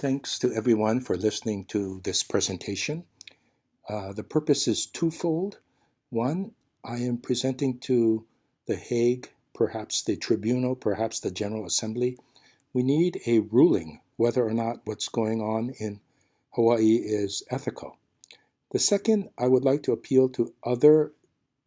Thanks to everyone for listening to this presentation. The purpose is twofold. One, I am presenting to The Hague, perhaps the Tribunal, perhaps the General Assembly. We need a ruling whether or not what's going on in Hawaii is ethical. The second, I would like to appeal to other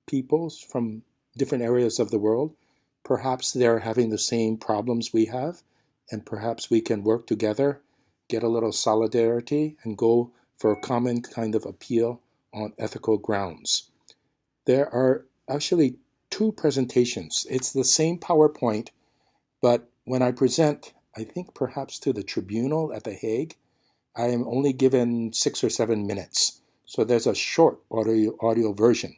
peoples from different areas of the world. Perhaps they're having the same problems we have, and perhaps we can work together, get a little solidarity, and go for a common kind of appeal on ethical grounds. There are actually two presentations. It's the same PowerPoint, but when I present, I think perhaps to the tribunal at The Hague, I am only given 6 or 7 minutes. So there's a short audio version.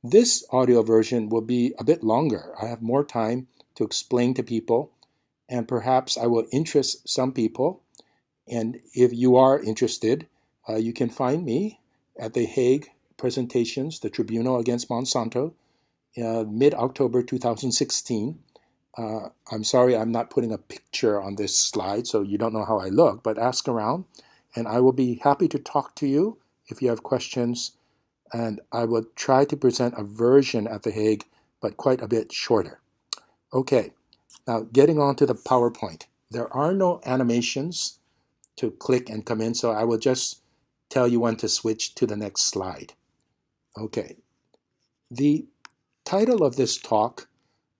This audio version will be a bit longer. I have more time to explain to people, and perhaps I will interest some people. And if you are interested, you can find me at The Hague presentations, the Tribunal against Monsanto, mid-October 2016. I'm sorry I'm not putting a picture on this slide, so you don't know how I look, but ask around, and I will be happy to talk to you if you have questions, and I will try to present a version at The Hague, but quite a bit shorter. Okay, now getting on to the PowerPoint. There are no animations to click and come in, so I will just tell you when to switch to the next slide. Okay, the title of this talk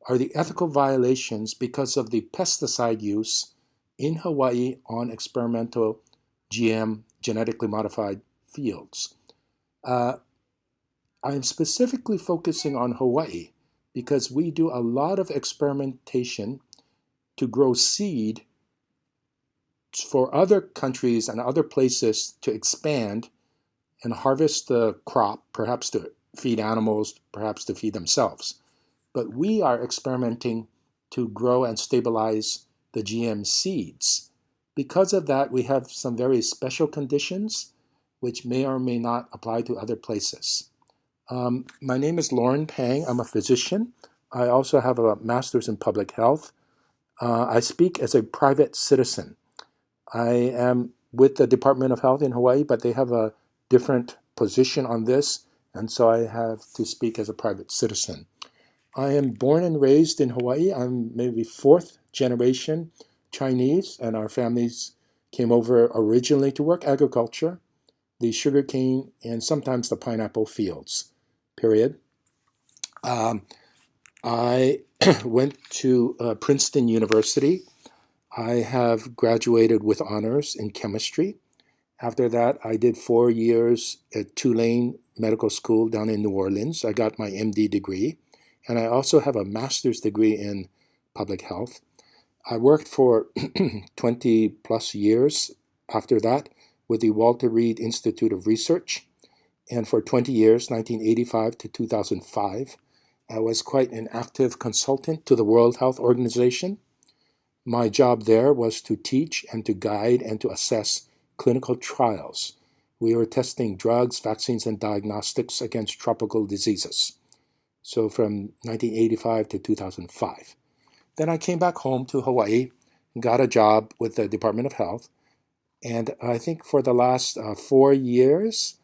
are the ethical violations because of the pesticide use in Hawaii on experimental GM, genetically modified fields. I'm specifically focusing on Hawaii because we do a lot of experimentation to grow seed for other countries and other places to expand and harvest the crop, perhaps to feed animals, perhaps to feed themselves. But we are experimenting to grow and stabilize the GM seeds. Because of that, we have some very special conditions which may or may not apply to other places. My name is Lorrin Pang. I'm a physician. I also have a master's in public health. I speak as a private citizen. I am with the Department of Health in Hawaii, but they have a different position on this, and so I have to speak as a private citizen. I am born and raised in Hawaii. I'm maybe 4th generation Chinese, and our families came over originally to work agriculture, the sugarcane, and sometimes the pineapple fields, period. I went to Princeton University. I have graduated with honors in chemistry. After that, I did 4 years at Tulane Medical School down in New Orleans. I got my MD degree, and I also have a master's degree in public health. I worked for 20 plus years after that with the Walter Reed Institute of Research, and for 20 years, 1985 to 2005, I was quite an active consultant to the World Health Organization. My job there was to teach and to guide and to assess clinical trials. We were testing drugs, vaccines, and diagnostics against tropical diseases. So from 1985 to 2005. Then I came back home to Hawaii, got a job with the Department of Health, and I think for the last 4 years,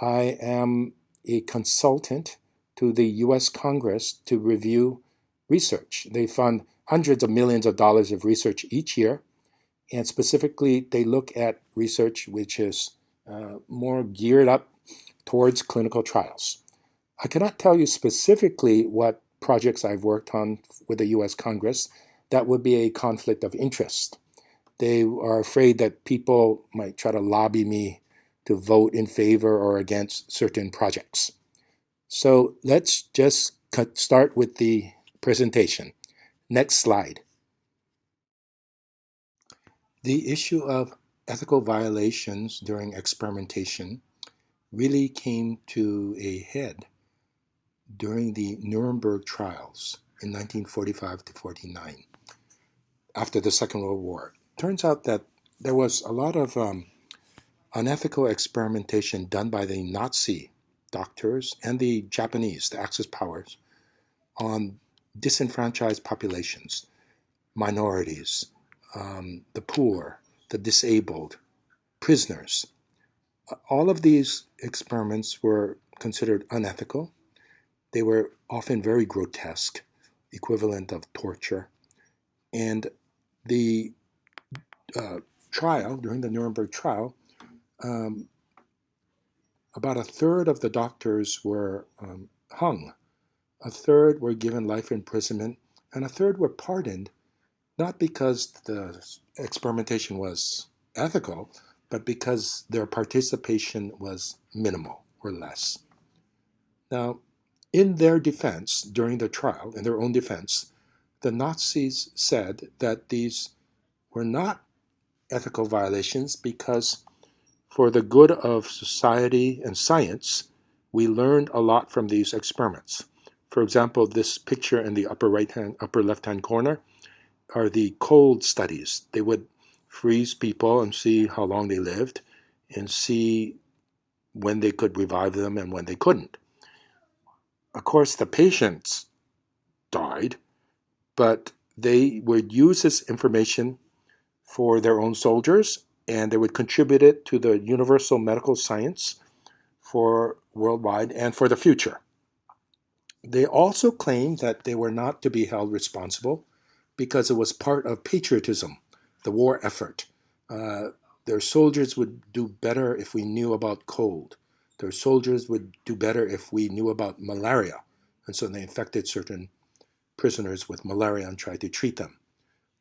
I am a consultant to the U.S. Congress to review research. They fund hundreds of millions of dollars of research each year, and specifically they look at research which is more geared up towards clinical trials. I cannot tell you specifically what projects I've worked on with the U.S. Congress. That would be a conflict of interest. They are afraid that people might try to lobby me to vote in favor or against certain projects. So let's just start with the presentation. Next slide. The issue of ethical violations during experimentation really came to a head during the Nuremberg trials in 1945 to 49, after the Second World War. Turns out that there was a lot of unethical experimentation done by the Nazi doctors and the Japanese, the Axis powers, on disenfranchised populations, minorities, the poor, the disabled, prisoners. All of these experiments were considered unethical. They were often very grotesque, equivalent of torture. And the trial, during the Nuremberg trial, um, about a third of the doctors were hung, a third were given life imprisonment, and a third were pardoned, not because the experimentation was ethical, but because their participation was minimal or less. Now, in their defense, during the trial, in their own defense, the Nazis said that these were not ethical violations because, for the good of society and science, we learned a lot from these experiments. For example, this picture in the upper left-hand corner are the cold studies. They would freeze people and see how long they lived and see when they could revive them and when they couldn't. Of course, the patients died, but they would use this information for their own soldiers, and they would contribute it to the universal medical science for worldwide and for the future. They also claimed that they were not to be held responsible because it was part of patriotism, the war effort. Their soldiers would do better if we knew about cold. Their soldiers would do better if we knew about malaria. And so they infected certain prisoners with malaria and tried to treat them.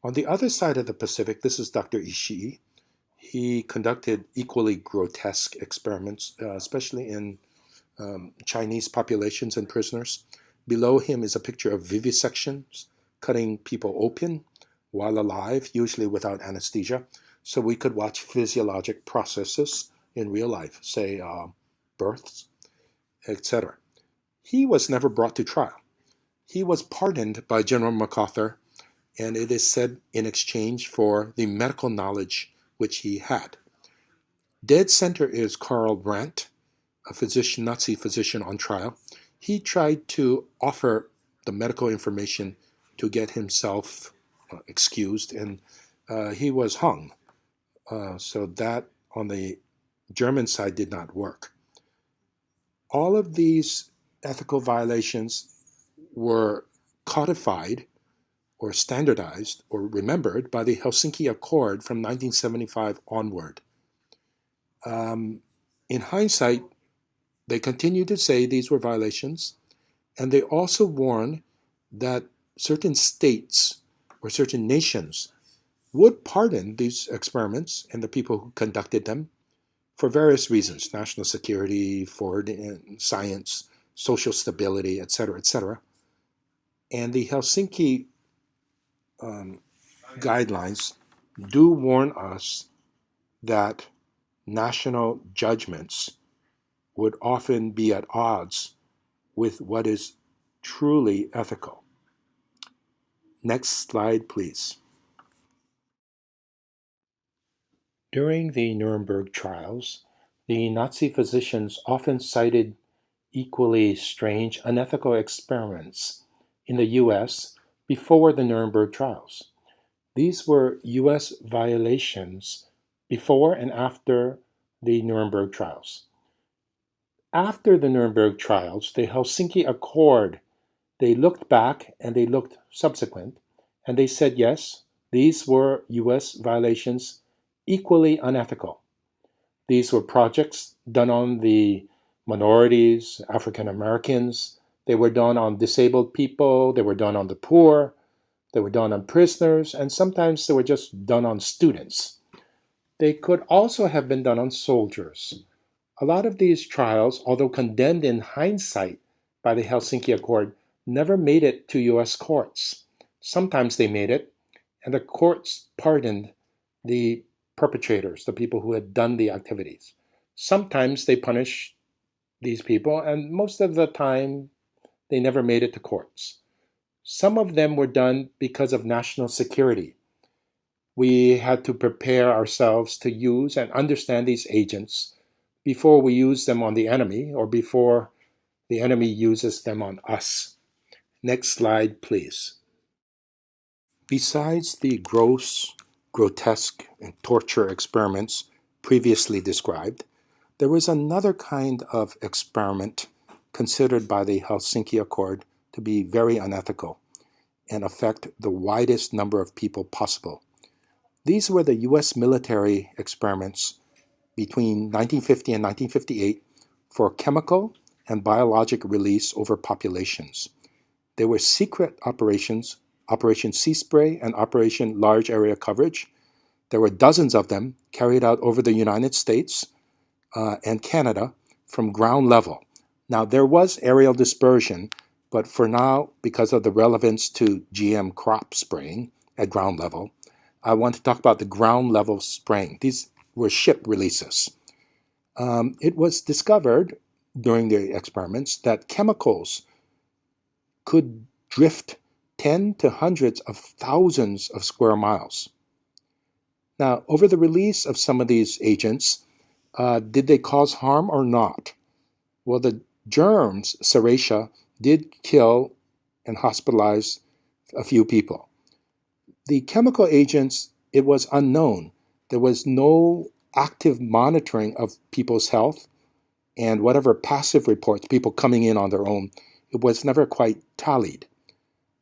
On the other side of the Pacific, this is Dr. Ishii. He conducted equally grotesque experiments, especially in Chinese populations and prisoners. Below him is a picture of vivisections, cutting people open while alive, usually without anesthesia, so we could watch physiologic processes in real life, say births, etc. He was never brought to trial. He was pardoned by General MacArthur, and it is said in exchange for the medical knowledge which he had. Dead center is Karl Brandt, a physician, Nazi physician on trial. He tried to offer the medical information to get himself excused, and he was hung. So that on the German side did not work. All of these ethical violations were codified or standardized or remembered by the Helsinki Accord from 1975 onward. In hindsight, they continue to say these were violations, and they also warn that certain states or certain nations would pardon these experiments and the people who conducted them for various reasons: national security, for science, social stability, etc., etc. And the Helsinki guidelines do warn us that national judgments would often be at odds with what is truly ethical. Next slide, please. During the Nuremberg trials, the Nazi physicians often cited equally strange, unethical experiments in the US before the Nuremberg trials. These were US violations before and after the Nuremberg trials. After the Nuremberg trials, the Helsinki Accord, they looked back and they looked subsequent, and they said, yes, these were US violations equally unethical. These were projects done on the minorities, African Americans. They were done on disabled people. They were done on the poor. They were done on prisoners. And sometimes they were just done on students. They could also have been done on soldiers. A lot of these trials, although condemned in hindsight by the Helsinki Accord, never made it to US courts. Sometimes they made it, and the courts pardoned the perpetrators, the people who had done the activities. Sometimes they punished these people, and most of the time they never made it to courts. Some of them were done because of national security. We had to prepare ourselves to use and understand these agents before we use them on the enemy or before the enemy uses them on us. Next slide, please. Besides the gross grotesque and torture experiments previously described, there was another kind of experiment considered by the Helsinki Accord to be very unethical and affect the widest number of people possible. These were the US military experiments between 1950 and 1958 for chemical and biologic release over populations. They were secret operations, Operation Sea Spray and Operation Large Area Coverage. There were dozens of them carried out over the United States and Canada from ground level. Now, there was aerial dispersion, but for now, because of the relevance to GM crop spraying at ground level, I want to talk about the ground level spraying. These were ship releases. It was discovered during the experiments that chemicals could drift 10 to hundreds of thousands of square miles. Now, over the release of some of these agents, did they cause harm or not? Well, the germs, Serratia, did kill and hospitalize a few people. The chemical agents, it was unknown. There was no active monitoring of people's health, and whatever passive reports, people coming in on their own, it was never quite tallied.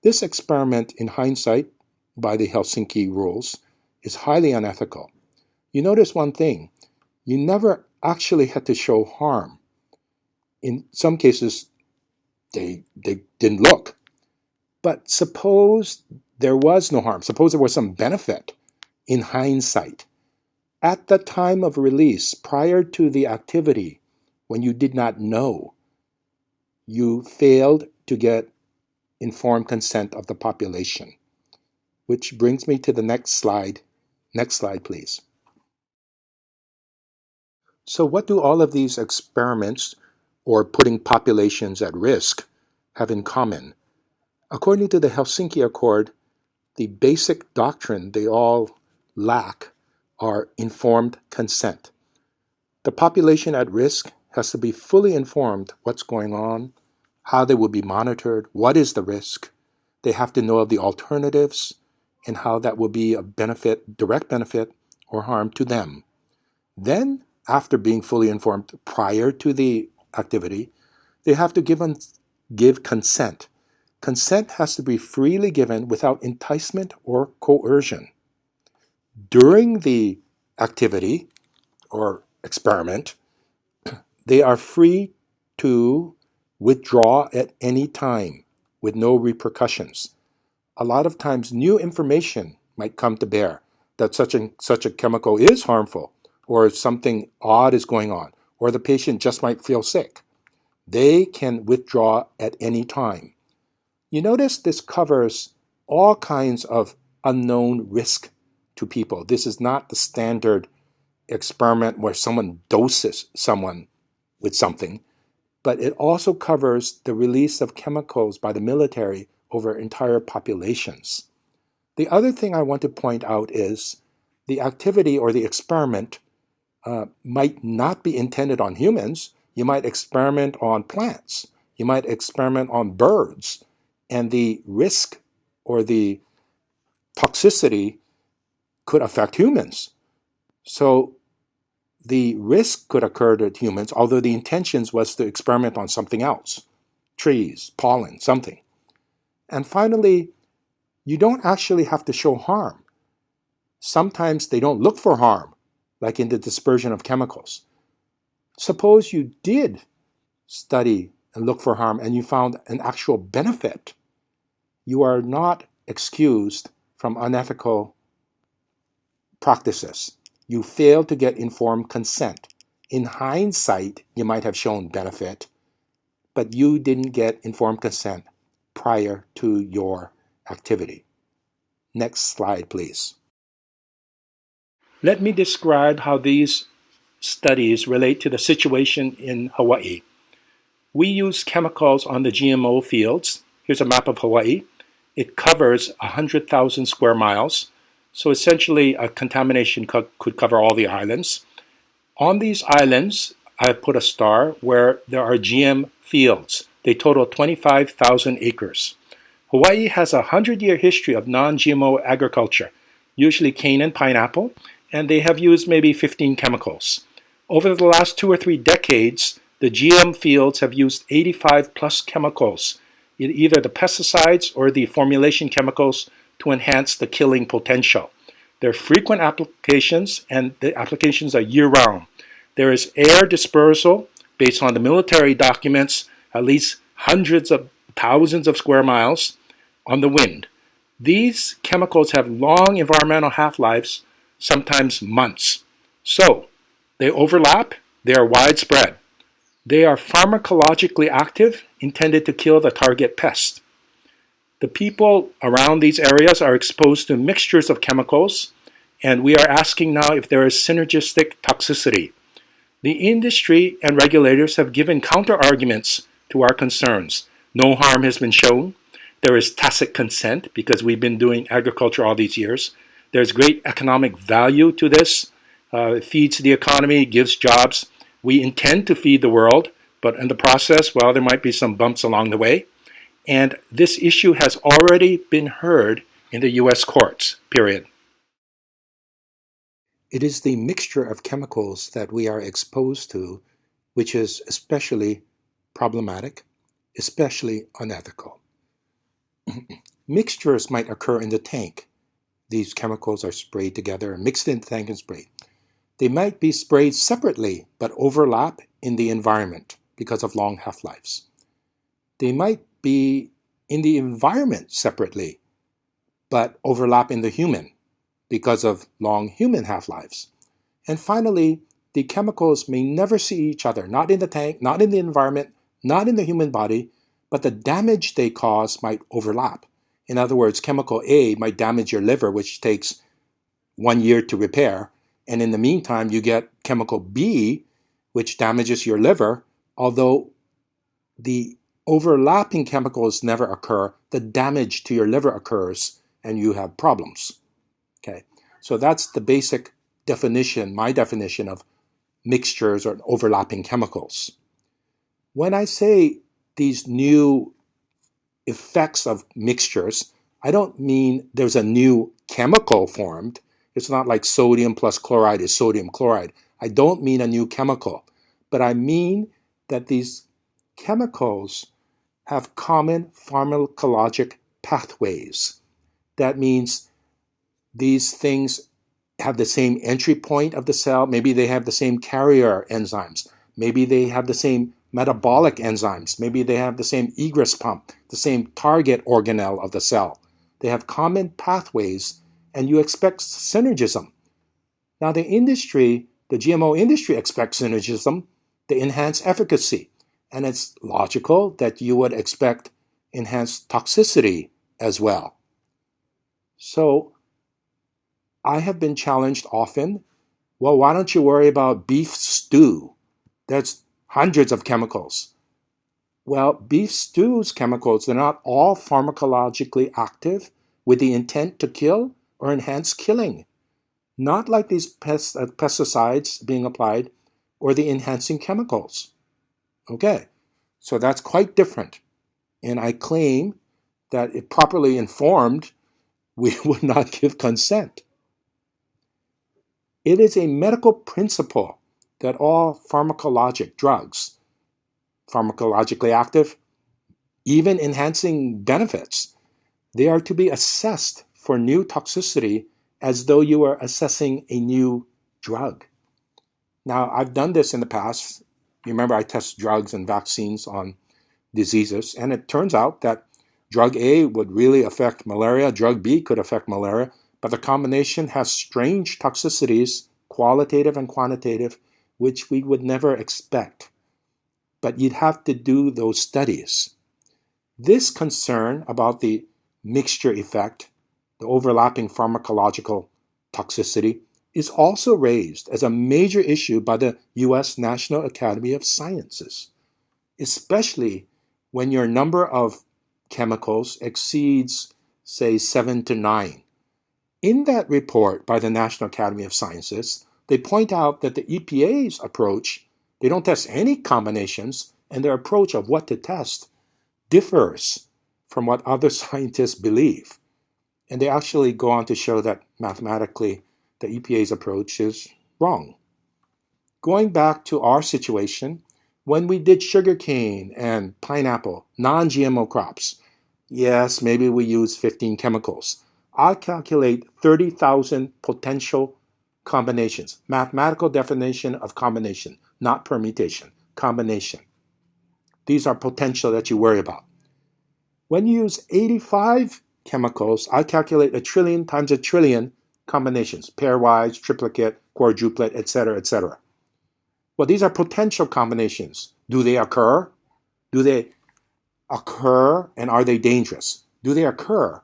This experiment, in hindsight, by the Helsinki rules, is highly unethical. You notice one thing, you never actually had to show harm. In some cases, they didn't look. But suppose there was no harm, suppose there was some benefit in hindsight. At the time of release, prior to the activity, when you did not know, you failed to get informed consent of the population. Which brings me to the next slide. Next slide, please. So what do all of these experiments, or putting populations at risk, have in common? According to the Helsinki Accord, the basic doctrine they all lack are informed consent. The population at risk has to be fully informed what's going on, how they will be monitored, what is the risk. They have to know of the alternatives and how that will be a benefit, direct benefit or harm to them. Then, after being fully informed prior to the activity, they have to give consent. Consent has to be freely given without enticement or coercion. During the activity or experiment, they are free to withdraw at any time with no repercussions. A lot of times new information might come to bear that such a chemical is harmful, or something odd is going on, or the patient just might feel sick. They can withdraw at any time. You notice this covers all kinds of unknown risk to people. This is not the standard experiment where someone doses someone with something, but it also covers the release of chemicals by the military over entire populations. The other thing I want to point out is the activity or the experiment might not be intended on humans. You might experiment on plants. You might experiment on birds. And the risk or the toxicity could affect humans. So the risk could occur to humans, although the intentions was to experiment on something else, trees, pollen, something. And finally, you don't actually have to show harm. Sometimes they don't look for harm, like in the dispersion of chemicals. Suppose you did study and look for harm and you found an actual benefit. You are not excused from unethical practices. You failed to get informed consent. In hindsight, you might have shown benefit, but you didn't get informed consent prior to your activity. Next slide, please. Let me describe how these studies relate to the situation in Hawaii. We use chemicals on the GMO fields. Here's a map of Hawaii. It covers 100,000 square miles. So essentially, a contamination could cover all the islands. On these islands, I've put a star where there are GM fields. They total 25,000 acres. Hawaii has a 100-year history of non-GMO agriculture. usually cane and pineapple, and they have used maybe 15 chemicals. Over the last 2 or 3 decades, the GM fields have used 85 plus chemicals, either the pesticides or the formulation chemicals, to enhance the killing potential. There are frequent applications, and the applications are year-round. There is air dispersal based on the military documents, at least hundreds of thousands of square miles on the wind. These chemicals have long environmental half-lives, sometimes months. So, they overlap, they are widespread. They are pharmacologically active, intended to kill the target pest. The people around these areas are exposed to mixtures of chemicals, and we are asking now if there is synergistic toxicity. The industry and regulators have given counter-arguments to our concerns. No harm has been shown. There is tacit consent because we've been doing agriculture all these years. There's great economic value to this. It feeds the economy, gives jobs. We intend to feed the world, but in the process, well, there might be some bumps along the way. And this issue has already been heard in the US courts, period. It is the mixture of chemicals that we are exposed to which is especially problematic, especially unethical. Mixtures might occur in the tank. These chemicals are sprayed together and mixed in the tank and sprayed. They might be sprayed separately but overlap in the environment because of long half-lives. They might be in the environment separately but overlap in the human because of long human half-lives. And finally, the chemicals may never see each other, not in the tank, not in the environment, not in the human body, but the damage they cause might overlap. In other words, chemical A might damage your liver, which takes 1 year to repair, and in the meantime, you get chemical B, which damages your liver, although the overlapping chemicals never occur, the damage to your liver occurs, and you have problems. Okay, so that's the basic definition, my definition of mixtures or overlapping chemicals. When I say these new effects of mixtures, I don't mean there's a new chemical formed. It's not like sodium plus chloride is sodium chloride. I don't mean a new chemical, but I mean that these chemicals have common pharmacologic pathways. That means these things have the same entry point of the cell. Maybe they have the same carrier enzymes. Maybe they have the same metabolic enzymes. Maybe they have the same egress pump, the same target organelle of the cell. They have common pathways, and you expect synergism. Now, the GMO industry expects synergism to enhance efficacy, and it's logical that you would expect enhanced toxicity as well. So, I have been challenged often, well, why don't you worry about beef stew? There's hundreds of chemicals. Well, beef stew's chemicals, they're not all pharmacologically active with the intent to kill or enhance killing. Not like these pesticides being applied or the enhancing chemicals. Okay, so that's quite different. And I claim that if properly informed, we would not give consent. It is a medical principle that all pharmacologic drugs, pharmacologically active, even enhancing benefits, they are to be assessed for new toxicity as though you are assessing a new drug. Now, I've done this in the past. You remember I test drugs and vaccines on diseases, and it turns out that drug A would really affect malaria, drug B could affect malaria, but the combination has strange toxicities, qualitative and quantitative, which we would never expect. But you'd have to do those studies. This concern about the mixture effect, the overlapping pharmacological toxicity, is also raised as a major issue by the US National Academy of Sciences, especially when your number of chemicals exceeds, say, 7 to 9. In that report by the National Academy of Sciences, they point out that the EPA's approach, they don't test any combinations, and their approach of what to test differs from what other scientists believe. And they actually go on to show that mathematically the EPA's approach is wrong. Going back to our situation, when we did sugarcane and pineapple, non-GMO crops, yes, maybe we use 15 chemicals. I calculate 30,000 potential combinations. Mathematical definition of combination, not permutation, combination. These are potential that you worry about. When you use 85 chemicals, I calculate a trillion times a trillion combinations, pairwise, triplicate, quadruplet, etc., etc. Well, these are potential combinations. Do they occur? Do they occur, and are they dangerous? Do they occur?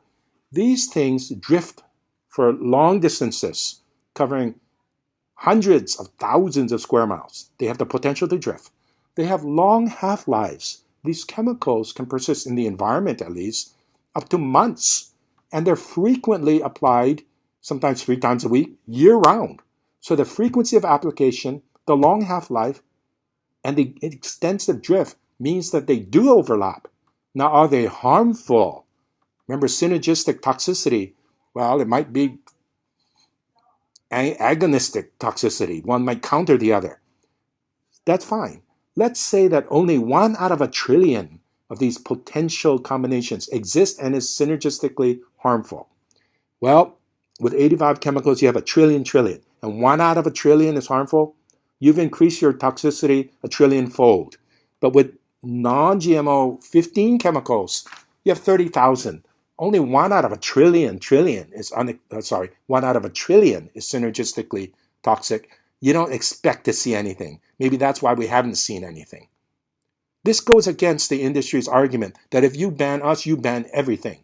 These things drift for long distances, covering hundreds of thousands of square miles. They have the potential to drift. They have long half-lives. These chemicals can persist in the environment, at least, up to months. And they're frequently applied, sometimes 3 times a week, year-round. So the frequency of application, the long half-life, and the extensive drift means that they do overlap. Now, are they harmful? Remember, synergistic toxicity, well, it might be agonistic toxicity. One might counter the other. That's fine. Let's say that only 1 out of a trillion of these potential combinations exist and is synergistically harmful. Well, with 85 chemicals, you have a trillion, and 1 out of a trillion is harmful. You've increased your toxicity a trillion-fold. But with non-GMO 15 chemicals, you have 30,000. Only 1 out of a trillion is 1 out of a trillion is synergistically toxic. You don't expect to see anything. Maybe that's why we haven't seen anything. This goes against the industry's argument that if you ban us, you ban everything.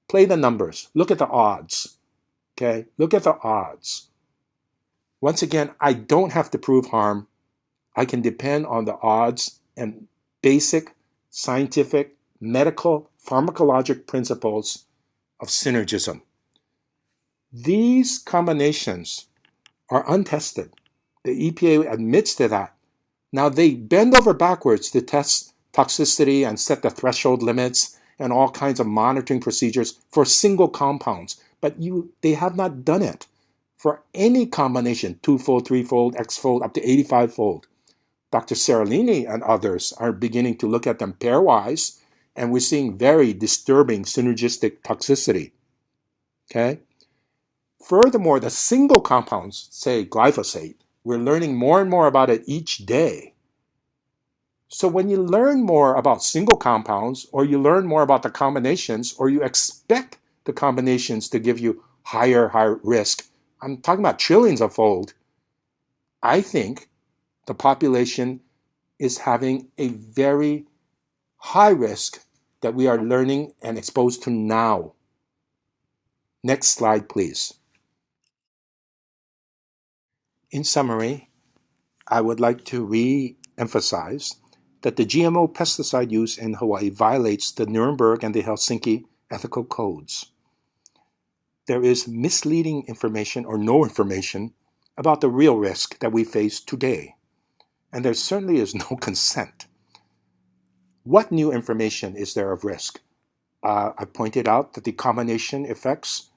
Play the numbers. Look at the odds. Okay? Look at the odds. Once again, I don't have to prove harm. I can depend on the odds and basic scientific, medical, pharmacologic principles of synergism. These combinations are untested. The EPA admits to that. Now they bend over backwards to test toxicity and set the threshold limits and all kinds of monitoring procedures for single compounds, but they have not done it for any combination, 2-fold, 3-fold, X-fold, up to 85-fold. Dr. Seralini and others are beginning to look at them pairwise, and we're seeing very disturbing synergistic toxicity. Okay? Furthermore, the single compounds, say glyphosate, we're learning more and more about it each day. So when you learn more about single compounds, or you learn more about the combinations, or you expect the combinations to give you higher risk, I'm talking about trillions of fold, I think the population is having a very high risk that we are learning and exposed to now. Next slide, please. In summary, I would like to re-emphasize that the GMO pesticide use in Hawaii violates the Nuremberg and the Helsinki ethical codes. There is misleading information or no information about the real risk that we face today, and there certainly is no consent. What new information is there of risk? I pointed out that the combination effects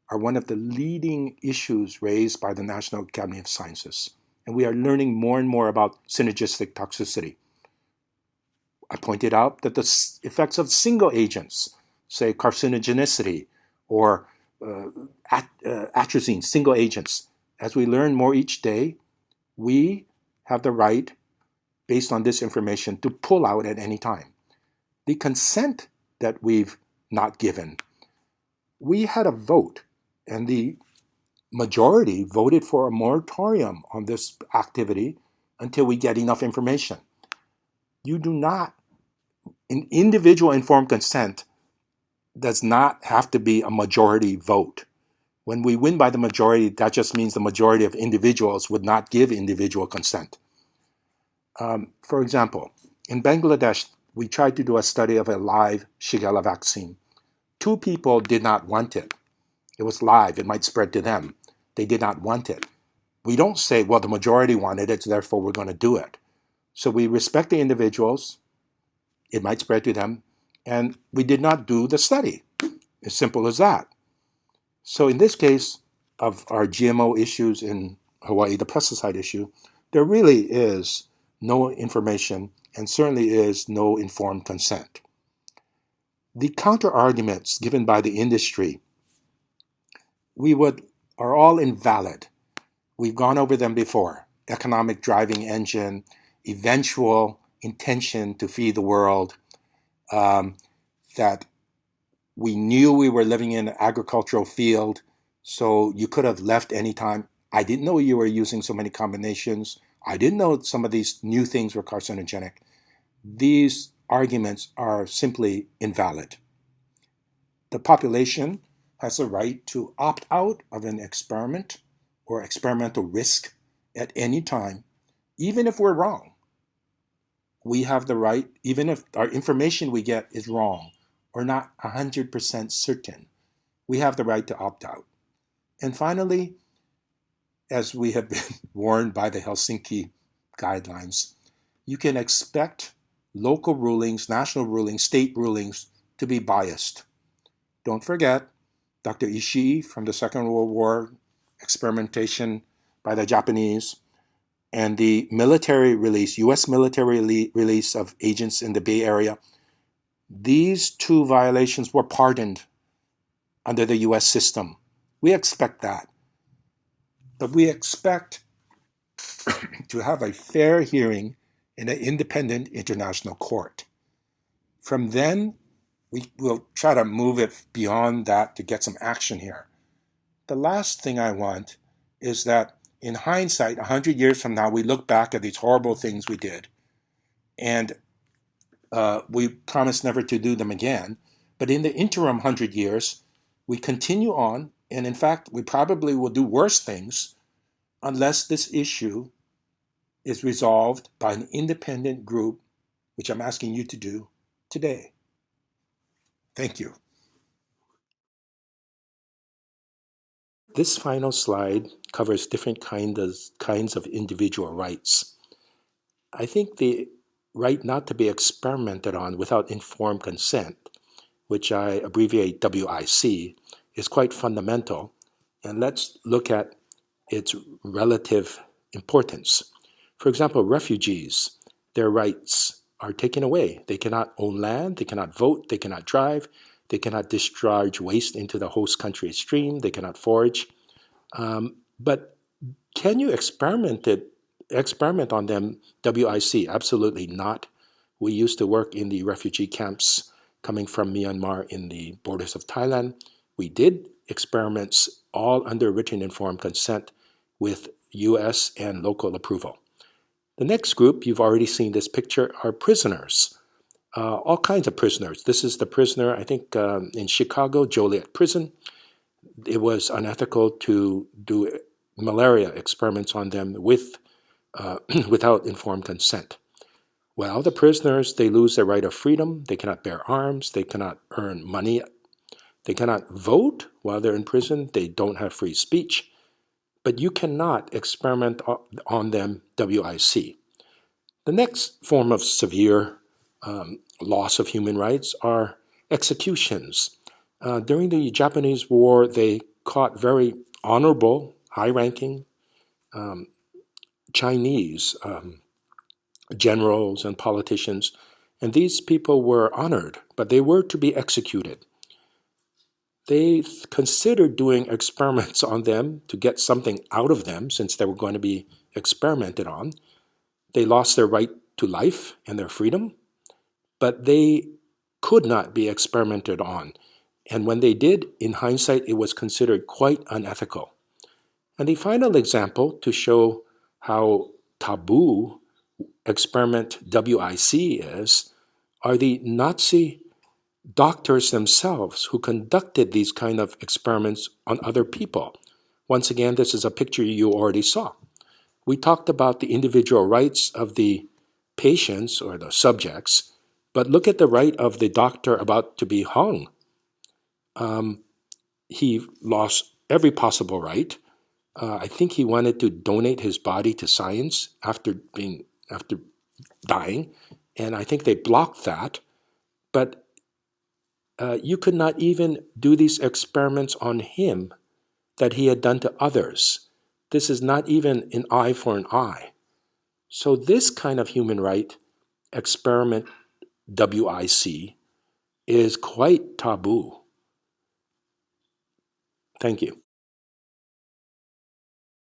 are one of the leading issues raised by the National Academy of Sciences, and we are learning more and more about synergistic toxicity. I pointed out that the effects of single agents, say carcinogenicity or atrazine, single agents, as we learn more each day, we have the right, based on this information, to pull out at any time. The consent that we've not given, we had a vote, and the majority voted for a moratorium on this activity until we get enough information. You do not, an individual informed consent does not have to be a majority vote. When we win by the majority, that just means the majority of individuals would not give individual consent. For example, in Bangladesh, we tried to do a study of a live Shigella vaccine. 2 people did not want it. It was live. It might spread to them. They did not want it. We don't say, well, the majority wanted it, so therefore we're going to do it. So we respect the individuals. It might spread to them. And we did not do the study. As simple as that. So in this case of our GMO issues in Hawaii, the pesticide issue, there really is no information and certainly is no informed consent. The counter arguments given by the industry are all invalid. We've gone over them before. Economic driving engine, eventual intention to feed the world, that we knew we were living in an agricultural field, so you could have left anytime. I didn't know you were using so many combinations. I didn't know some of these new things were carcinogenic. These arguments are simply invalid. The population has a right to opt out of an experiment or experimental risk at any time, even if we're wrong. We have the right, even if our information we get is wrong or not 100% certain, we have the right to opt out. And finally, as we have been warned by the Helsinki guidelines, you can expect local rulings, national rulings, state rulings to be biased. Don't forget, Dr. Ishii from the Second World War, experimentation by the Japanese, and the military release, US military release of agents in the Bay Area, these two violations were pardoned under the US system. We expect that. But we expect to have a fair hearing in an independent international court. From then, we will try to move it beyond that to get some action here. The last thing I want is that in hindsight, 100 years from now, we look back at these horrible things we did and we promise never to do them again. But in the interim 100 years, we continue on. And in fact, we probably will do worse things unless this issue is resolved by an independent group, which I'm asking you to do today. Thank you. This final slide covers different kinds of individual rights. I think the right not to be experimented on without informed consent, which I abbreviate WIC, is quite fundamental. And let's look at its relative importance. For example, refugees, their rights are taken away. They cannot own land, they cannot vote, they cannot drive, they cannot discharge waste into the host country's stream, they cannot forage. But can you experiment on them? WIC, absolutely not. We used to work in the refugee camps coming from Myanmar in the borders of Thailand. We did experiments all under written informed consent with US and local approval. The next group, you've already seen this picture, are prisoners. All kinds of prisoners. This is the prisoner, I think, in Chicago, Joliet Prison. It was unethical to do malaria experiments on them without informed consent. Well, the prisoners, they lose their right of freedom. They cannot bear arms. They cannot earn money. They cannot vote while they're in prison. They don't have free speech. But you cannot experiment on them WIC. The next form of severe loss of human rights are executions. During the Japanese War, they caught very honorable, high-ranking Chinese generals and politicians, and these people were honored, but they were to be executed. They considered doing experiments on them to get something out of them since they were going to be experimented on. They lost their right to life and their freedom, but they could not be experimented on. And when they did, in hindsight, it was considered quite unethical. And the final example to show how taboo experiment WIC is are the Nazi doctors themselves who conducted these kind of experiments on other people. Once again, this is a picture you already saw. We talked about the individual rights of the patients or the subjects, but look at the right of the doctor about to be hung. He lost every possible right. I think he wanted to donate his body to science after dying, and I think they blocked that. But You could not even do these experiments on him that he had done to others. This is not even an eye for an eye. So this kind of human right, experiment WIC, is quite taboo. Thank you.